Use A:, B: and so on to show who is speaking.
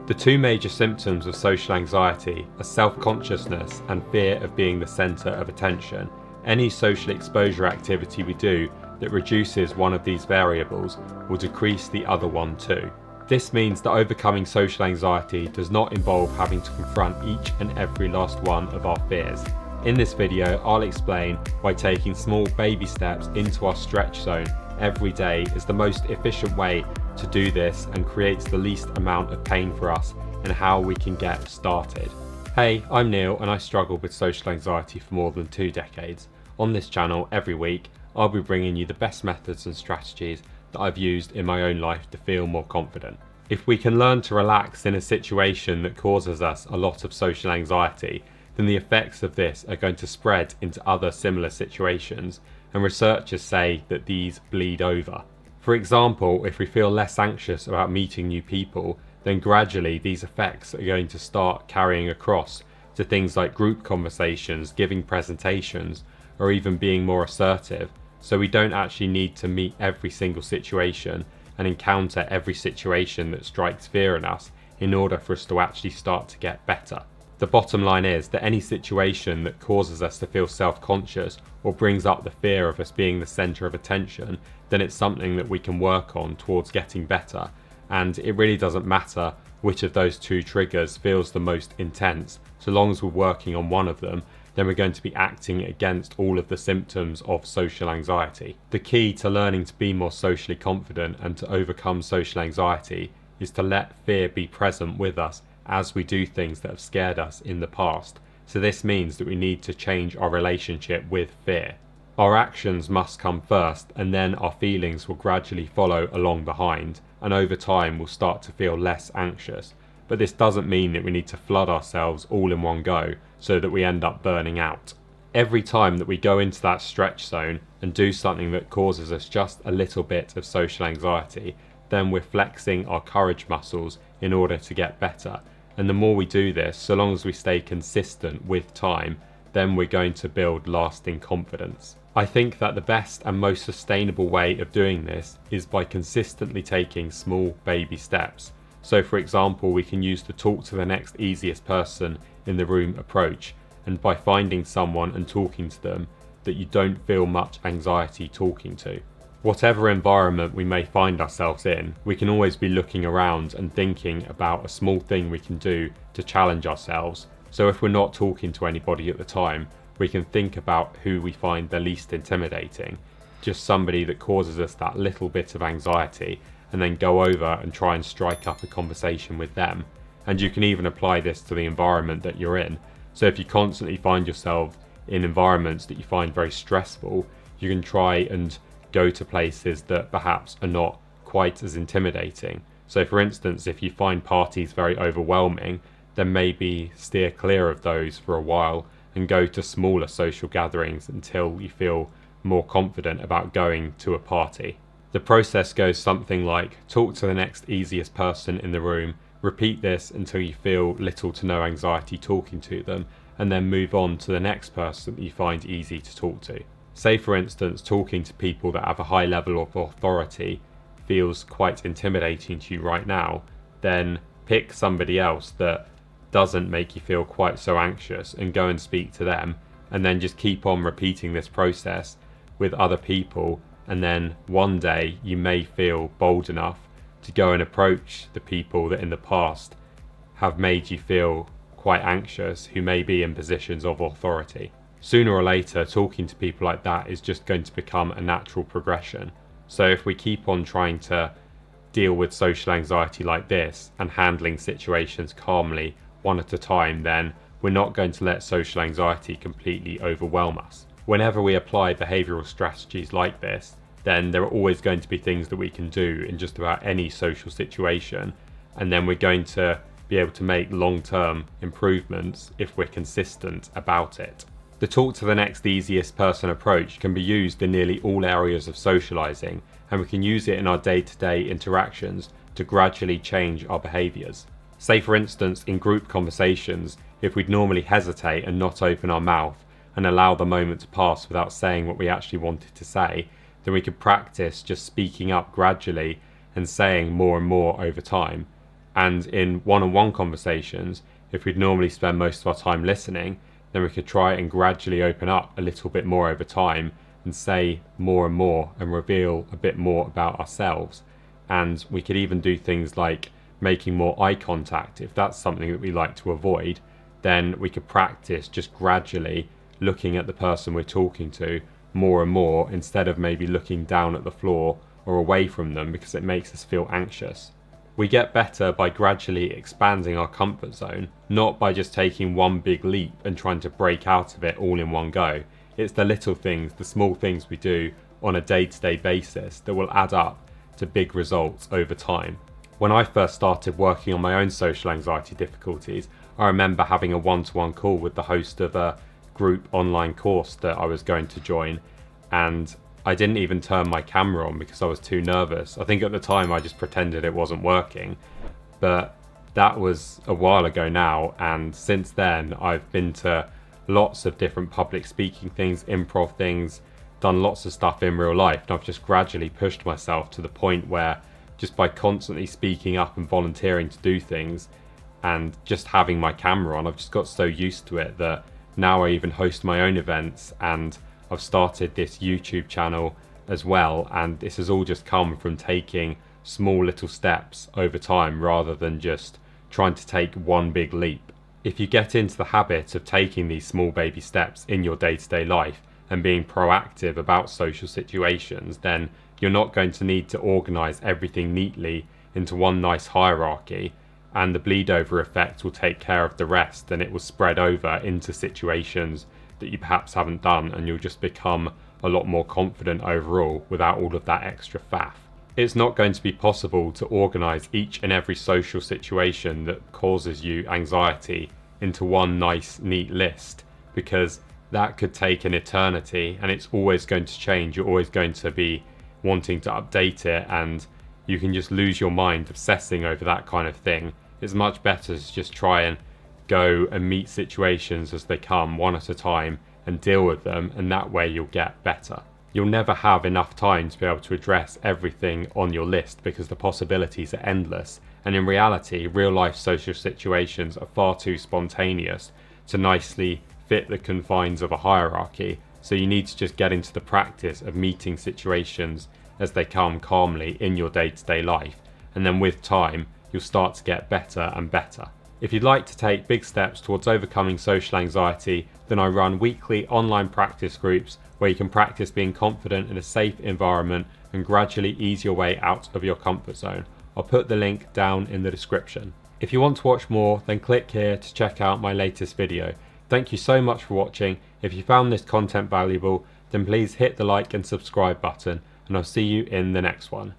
A: The two major symptoms of social anxiety are self-consciousness and fear of being the centre of attention. Any social exposure activity we do that reduces one of these variables will decrease the other one too. This means that overcoming social anxiety does not involve having to confront each and every last one of our fears. In this video, I'll explain why taking small baby steps into our stretch zone every day is the most efficient way to do this and creates the least amount of pain for us, and how we can get started. Hey, I'm Neil and I struggled with social anxiety for more than 2 decades. On this channel, every week, I'll be bringing you the best methods and strategies that I've used in my own life to feel more confident. If we can learn to relax in a situation that causes us a lot of social anxiety, then the effects of this are going to spread into other similar situations, and researchers say that these bleed over. For example, if we feel less anxious about meeting new people, then gradually these effects are going to start carrying across to things like group conversations, giving presentations, or even being more assertive. So we don't actually need to meet every single situation and encounter every situation that strikes fear in us in order for us to actually start to get better. The bottom line is that any situation that causes us to feel self-conscious or brings up the fear of us being the centre of attention, then it's something that we can work on towards getting better. And it really doesn't matter which of those two triggers feels the most intense. So long as we're working on one of them, then we're going to be acting against all of the symptoms of social anxiety. The key to learning to be more socially confident and to overcome social anxiety is to let fear be present with us as we do things that have scared us in the past. So this means that we need to change our relationship with fear. Our actions must come first, and then our feelings will gradually follow along behind, and over time we'll start to feel less anxious. But this doesn't mean that we need to flood ourselves all in one go so that we end up burning out. Every time that we go into that stretch zone and do something that causes us just a little bit of social anxiety, then we're flexing our courage muscles in order to get better. And the more we do this, so long as we stay consistent with time, then we're going to build lasting confidence. I think that the best and most sustainable way of doing this is by consistently taking small baby steps. So for example, we can use the talk to the next easiest person in the room approach, and by finding someone and talking to them that you don't feel much anxiety talking to. Whatever environment we may find ourselves in, we can always be looking around and thinking about a small thing we can do to challenge ourselves. So if we're not talking to anybody at the time, we can think about who we find the least intimidating, just somebody that causes us that little bit of anxiety, and then go over and try and strike up a conversation with them. And you can even apply this to the environment that you're in. So if you constantly find yourself in environments that you find very stressful, you can try and go to places that perhaps are not quite as intimidating. So for instance, if you find parties very overwhelming, then maybe steer clear of those for a while and go to smaller social gatherings until you feel more confident about going to a party. The process goes something like: talk to the next easiest person in the room, repeat this until you feel little to no anxiety talking to them, and then move on to the next person that you find easy to talk to. Say for instance, talking to people that have a high level of authority feels quite intimidating to you right now, then pick somebody else that doesn't make you feel quite so anxious and go and speak to them, and then just keep on repeating this process with other people. And then one day you may feel bold enough to go and approach the people that in the past have made you feel quite anxious, who may be in positions of authority. Sooner or later, talking to people like that is just going to become a natural progression. So if we keep on trying to deal with social anxiety like this and handling situations calmly one at a time, then we're not going to let social anxiety completely overwhelm us. Whenever we apply behavioural strategies like this, then there are always going to be things that we can do in just about any social situation, and then we're going to be able to make long-term improvements if we're consistent about it. The talk to the next easiest person approach can be used in nearly all areas of socialising, and we can use it in our day-to-day interactions to gradually change our behaviours. Say for instance, in group conversations, if we'd normally hesitate and not open our mouth and allow the moment to pass without saying what we actually wanted to say, then we could practice just speaking up gradually and saying more and more over time. And in one-on-one conversations, if we'd normally spend most of our time listening, then we could try and gradually open up a little bit more over time and say more and more and reveal a bit more about ourselves. And we could even do things like making more eye contact. If that's something that we like to avoid, then we could practice just gradually looking at the person we're talking to more and more, instead of maybe looking down at the floor or away from them, because it makes us feel anxious. We get better by gradually expanding our comfort zone, not by just taking one big leap and trying to break out of it all in one go. It's the little things, the small things we do on a day-to-day basis that will add up to big results over time. When I first started working on my own social anxiety difficulties, I remember having a one-to-one call with the host of a group online course that I was going to join, and I didn't even turn my camera on because I was too nervous. I think at the time I just pretended it wasn't working, but that was a while ago now, and since then I've been to lots of different public speaking things, improv things, done lots of stuff in real life, and I've just gradually pushed myself to the point where just by constantly speaking up and volunteering to do things and just having my camera on, I've just got so used to it that now I even host my own events, and I've started this YouTube channel as well, and this has all just come from taking small little steps over time rather than just trying to take one big leap. If you get into the habit of taking these small baby steps in your day-to-day life and being proactive about social situations, then you're not going to need to organise everything neatly into one nice hierarchy, and the bleed over effect will take care of the rest, and it will spread over into situations that you perhaps haven't done, and you'll just become a lot more confident overall without all of that extra faff. It's not going to be possible to organise each and every social situation that causes you anxiety into one nice neat list, because that could take an eternity and it's always going to change. You're always going to be wanting to update it, and you can just lose your mind obsessing over that kind of thing. It's much better to just try and go and meet situations as they come one at a time and deal with them, and that way you'll get better. You'll never have enough time to be able to address everything on your list because the possibilities are endless, and in reality real life social situations are far too spontaneous to nicely fit the confines of a hierarchy. So you need to just get into the practice of meeting situations as they come calmly in your day-to-day life, and then with time you'll start to get better and better. If you'd like to take big steps towards overcoming social anxiety, then I run weekly online practice groups where you can practice being confident in a safe environment and gradually ease your way out of your comfort zone. I'll put the link down in the description. If you want to watch more, then click here to check out my latest video. Thank you so much for watching. If you found this content valuable, then please hit the like and subscribe button, and I'll see you in the next one.